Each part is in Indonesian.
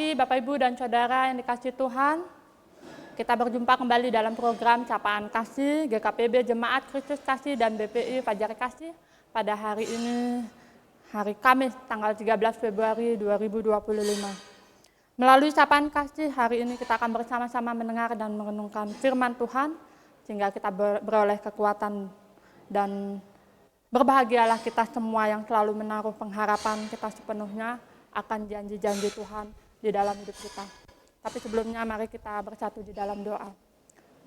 pagi Bapak Ibu dan Saudara yang dikasihi Tuhan. Kita berjumpa kembali dalam program Capaan Kasih GKPB Jemaat Kristus Kasih dan BPI Fajar Kasih pada hari ini, hari Kamis tanggal 13 Februari 2025. Melalui Capaan Kasih hari ini kita akan bersama-sama mendengar dan merenungkan firman Tuhan sehingga kita beroleh kekuatan dan berbahagialah kita semua yang selalu menaruh pengharapan kita sepenuhnya akan janji-janji Tuhan di dalam hidup kita. Tapi sebelumnya mari kita bersatu di dalam doa.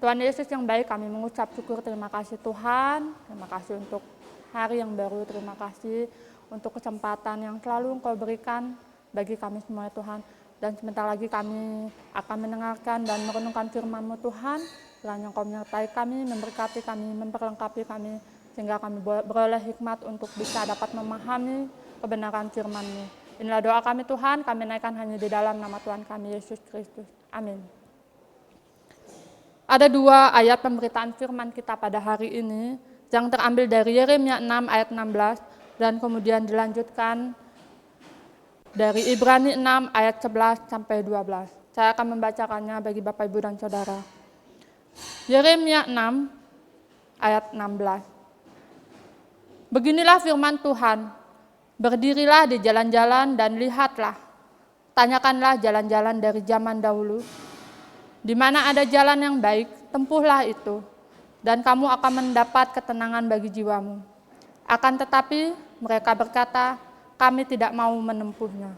Tuhan Yesus yang baik, kami mengucap syukur, terima kasih Tuhan. Terima kasih untuk hari yang baru, terima kasih untuk kesempatan yang selalu Engkau berikan bagi kami semua Tuhan. Dan sebentar lagi kami akan mendengarkan dan merenungkan firman-Mu Tuhan. Kiranya Engkau menyertai kami, memberkati kami, memperlengkapi kami, sehingga kami beroleh hikmat untuk bisa dapat memahami kebenaran firman-Mu. Inilah doa kami Tuhan, kami naikkan hanya di dalam nama Tuhan kami Yesus Kristus. Amin. Ada dua ayat pemberitaan firman kita pada hari ini yang terambil dari Yeremia 6 ayat 16 dan kemudian dilanjutkan dari Ibrani 6 ayat 11 sampai 12. Saya akan membacakannya bagi Bapak Ibu dan Saudara. Yeremia 6 ayat 16. Beginilah firman Tuhan. Berdirilah di jalan-jalan dan lihatlah, tanyakanlah jalan-jalan dari zaman dahulu. Di mana ada jalan yang baik, tempuhlah itu, dan kamu akan mendapat ketenangan bagi jiwamu. Akan tetapi mereka berkata, kami tidak mau menempuhnya.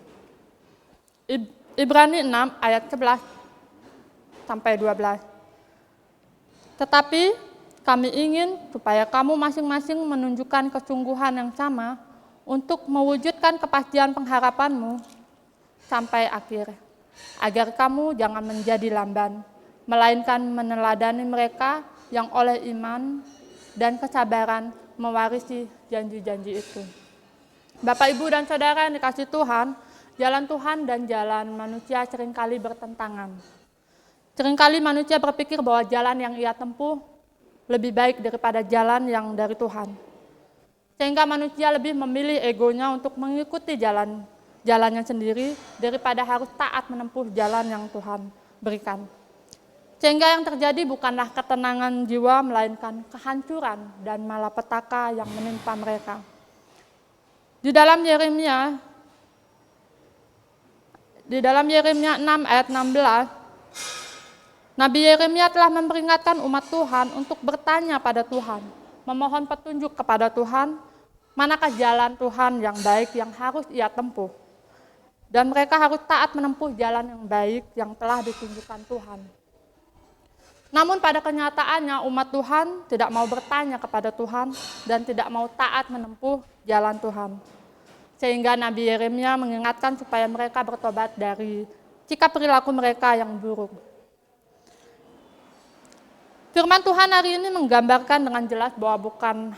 Ibrani 6 ayat 11 sampai 12. Tetapi kami ingin supaya kamu masing-masing menunjukkan kesungguhan yang sama untuk mewujudkan kepastian pengharapanmu sampai akhir, agar kamu jangan menjadi lamban, melainkan meneladani mereka yang oleh iman dan kesabaran mewarisi janji-janji itu. Bapak, Ibu, dan Saudara yang dikasihi Tuhan, jalan Tuhan dan jalan manusia seringkali bertentangan. Seringkali manusia berpikir bahwa jalan yang ia tempuh lebih baik daripada jalan yang dari Tuhan. Sehingga manusia lebih memilih egonya untuk mengikuti jalannya sendiri daripada harus taat menempuh jalan yang Tuhan berikan. Sehingga yang terjadi bukanlah ketenangan jiwa, melainkan kehancuran dan malapetaka yang menimpa mereka. Di dalam Yeremia 6 ayat 16, Nabi Yeremia telah memperingatkan umat Tuhan untuk bertanya pada Tuhan, memohon petunjuk kepada Tuhan, manakah jalan Tuhan yang baik yang harus ia tempuh. Dan mereka harus taat menempuh jalan yang baik yang telah ditunjukkan Tuhan. Namun pada kenyataannya umat Tuhan tidak mau bertanya kepada Tuhan dan tidak mau taat menempuh jalan Tuhan. Sehingga Nabi Yeremia mengingatkan supaya mereka bertobat dari sikap perilaku mereka yang buruk. Firman Tuhan hari ini menggambarkan dengan jelas bahwa bukan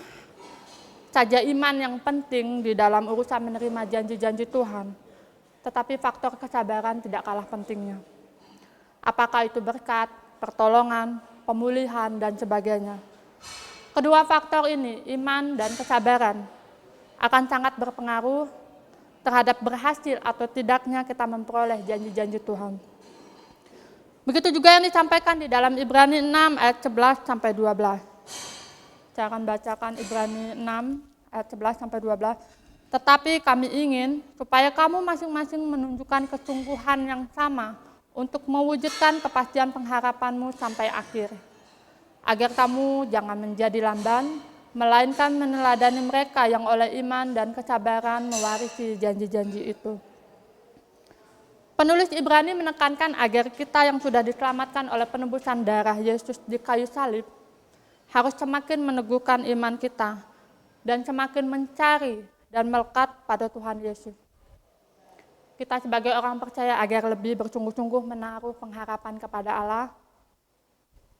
saja iman yang penting di dalam urusan menerima janji-janji Tuhan, tetapi faktor kesabaran tidak kalah pentingnya. Apakah itu berkat, pertolongan, pemulihan, dan sebagainya. Kedua faktor ini, iman dan kesabaran, akan sangat berpengaruh terhadap berhasil atau tidaknya kita memperoleh janji-janji Tuhan. Begitu juga yang disampaikan di dalam Ibrani 6 ayat 11 sampai 12. Saya akan bacakan Ibrani 6 ayat 11 sampai 12. Tetapi kami ingin supaya kamu masing-masing menunjukkan kesungguhan yang sama untuk mewujudkan kepastian pengharapanmu sampai akhir. Agar kamu jangan menjadi lamban, melainkan meneladani mereka yang oleh iman dan kesabaran mewarisi janji-janji itu. Penulis Ibrani menekankan agar kita yang sudah diselamatkan oleh penebusan darah Yesus di kayu salib harus semakin meneguhkan iman kita dan semakin mencari dan melekat pada Tuhan Yesus. Kita sebagai orang percaya agar lebih bersungguh-sungguh menaruh pengharapan kepada Allah,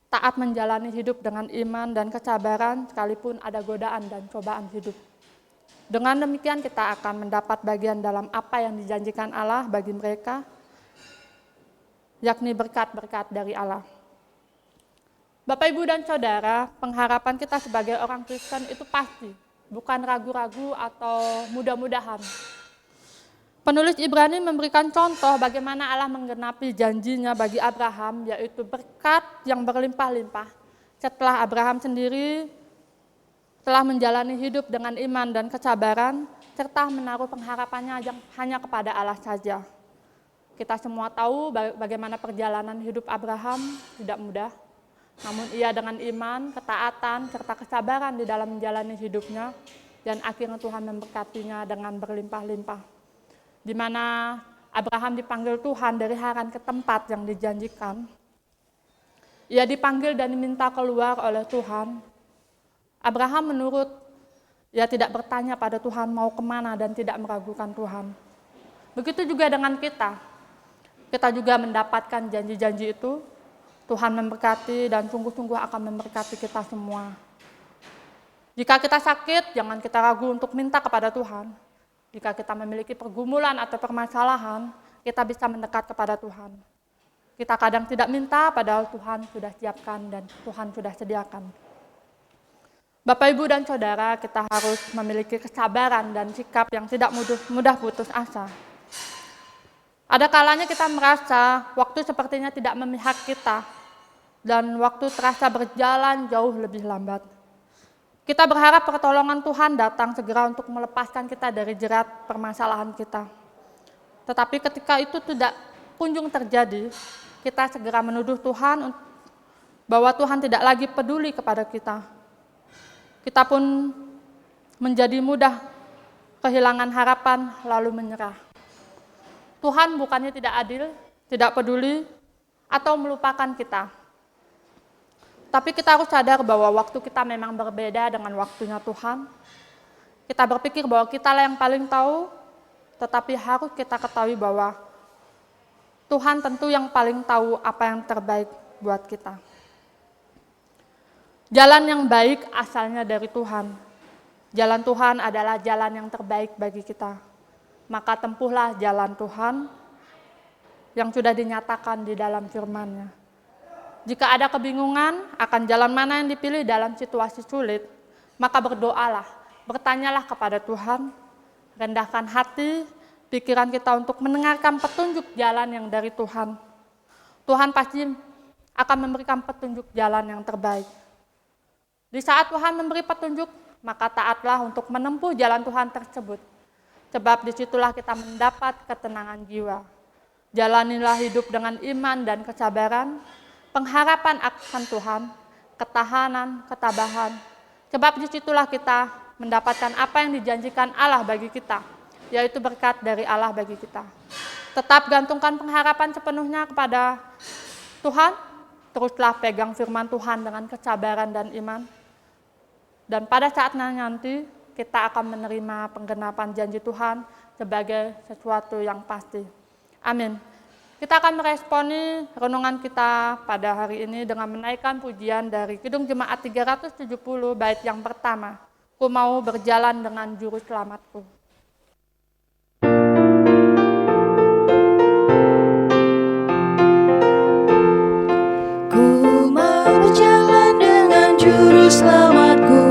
taat menjalani hidup dengan iman dan kesabaran sekalipun ada godaan dan cobaan hidup. Dengan demikian kita akan mendapat bagian dalam apa yang dijanjikan Allah bagi mereka, yakni berkat-berkat dari Allah. Bapak, Ibu, dan Saudara, pengharapan kita sebagai orang Kristen itu pasti, bukan ragu-ragu atau mudah-mudahan. Penulis Ibrani memberikan contoh bagaimana Allah menggenapi janjinya bagi Abraham, yaitu berkat yang berlimpah-limpah. Setelah Abraham sendiri telah menjalani hidup dengan iman dan kesabaran, serta menaruh pengharapannya yang hanya kepada Allah saja. Kita semua tahu bagaimana perjalanan hidup Abraham tidak mudah, namun ia dengan iman, ketaatan, serta kesabaran di dalam menjalani hidupnya, dan akhirnya Tuhan memberkatinya dengan berlimpah-limpah. Di mana Abraham dipanggil Tuhan dari Haran ke tempat yang dijanjikan. Ia dipanggil dan diminta keluar oleh Tuhan. Abraham menurut, ia tidak bertanya pada Tuhan mau kemana dan tidak meragukan Tuhan. Begitu juga dengan kita. Kita juga mendapatkan janji-janji itu. Tuhan memberkati dan sungguh-sungguh akan memberkati kita semua. Jika kita sakit, jangan kita ragu untuk minta kepada Tuhan. Jika kita memiliki pergumulan atau permasalahan, kita bisa mendekat kepada Tuhan. Kita kadang tidak minta, padahal Tuhan sudah siapkan dan Tuhan sudah sediakan. Bapak, Ibu, dan Saudara, kita harus memiliki kesabaran dan sikap yang tidak mudah putus asa. Ada kalanya kita merasa waktu sepertinya tidak memihak kita, dan waktu terasa berjalan jauh lebih lambat. Kita berharap pertolongan Tuhan datang segera untuk melepaskan kita dari jerat permasalahan kita. Tetapi ketika itu tidak kunjung terjadi, kita segera menuduh Tuhan bahwa Tuhan tidak lagi peduli kepada kita. Kita pun menjadi mudah kehilangan harapan lalu menyerah. Tuhan bukannya tidak adil, tidak peduli, atau melupakan kita. Tapi kita harus sadar bahwa waktu kita memang berbeda dengan waktunya Tuhan. Kita berpikir bahwa kita lah yang paling tahu, tetapi harus kita ketahui bahwa Tuhan tentu yang paling tahu apa yang terbaik buat kita. Jalan yang baik asalnya dari Tuhan. Jalan Tuhan adalah jalan yang terbaik bagi kita. Maka tempuhlah jalan Tuhan yang sudah dinyatakan di dalam firman-Nya. Jika ada kebingungan akan jalan mana yang dipilih dalam situasi sulit, maka berdoalah, bertanyalah kepada Tuhan, rendahkan hati, pikiran kita untuk mendengarkan petunjuk jalan yang dari Tuhan. Tuhan pasti akan memberikan petunjuk jalan yang terbaik. Di saat Tuhan memberi petunjuk, maka taatlah untuk menempuh jalan Tuhan tersebut. Sebab disitulah kita mendapat ketenangan jiwa. Jalanilah hidup dengan iman dan kesabaran, pengharapan akan Tuhan, ketahanan, ketabahan. Sebab disitulah kita mendapatkan apa yang dijanjikan Allah bagi kita, yaitu berkat dari Allah bagi kita. Tetap gantungkan pengharapan sepenuhnya kepada Tuhan, teruslah pegang firman Tuhan dengan kesabaran dan iman. Dan pada saatnya nanti kita akan menerima penggenapan janji Tuhan sebagai sesuatu yang pasti. Amin. Kita akan meresponi renungan kita pada hari ini dengan menaikkan pujian dari Kidung Jemaat 370 bait yang pertama. Ku mau berjalan dengan juru selamatku. Ku mau berjalan dengan juru selamatku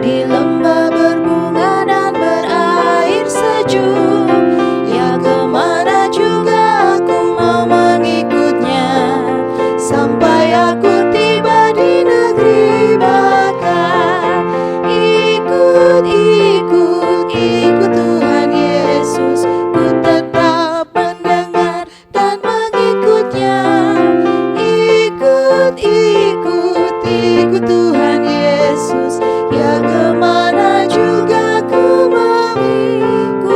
di lembah berbunga dan berair sejuk. Ya kemana juga sampai aku tiba di negeri baka. Ikut Tuhan Yesus, ku tetap mendengar dan mengikutnya. Ikut Tuhan Yesus, ya kemana juga ku mengikutnya.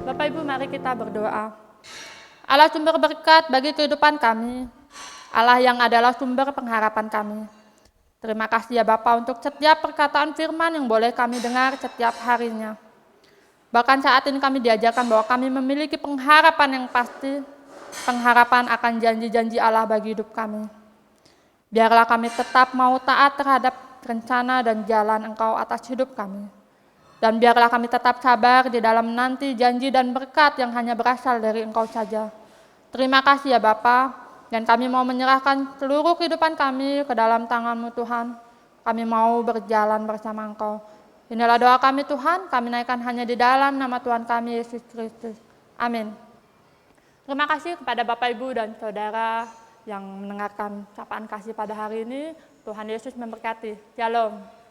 Bapak Ibu, mari kita berdoa. Allah sumber berkat bagi kehidupan kami, Allah yang adalah sumber pengharapan kami. Terima kasih ya Bapa untuk setiap perkataan firman yang boleh kami dengar setiap harinya. Bahkan saat ini kami diajarkan bahwa kami memiliki pengharapan yang pasti, pengharapan akan janji-janji Allah bagi hidup kami. Biarlah kami tetap mau taat terhadap rencana dan jalan Engkau atas hidup kami. Dan biarlah kami tetap sabar di dalam menanti janji dan berkat yang hanya berasal dari Engkau saja. Terima kasih ya Bapa, dan kami mau menyerahkan seluruh kehidupan kami ke dalam tangan-Mu Tuhan. Kami mau berjalan bersama Engkau. Inilah doa kami Tuhan, kami naikkan hanya di dalam nama Tuhan kami Yesus Kristus. Amin. Terima kasih kepada Bapak, Ibu, dan Saudara yang mendengarkan sapaan kasih pada hari ini. Tuhan Yesus memberkati. Shalom.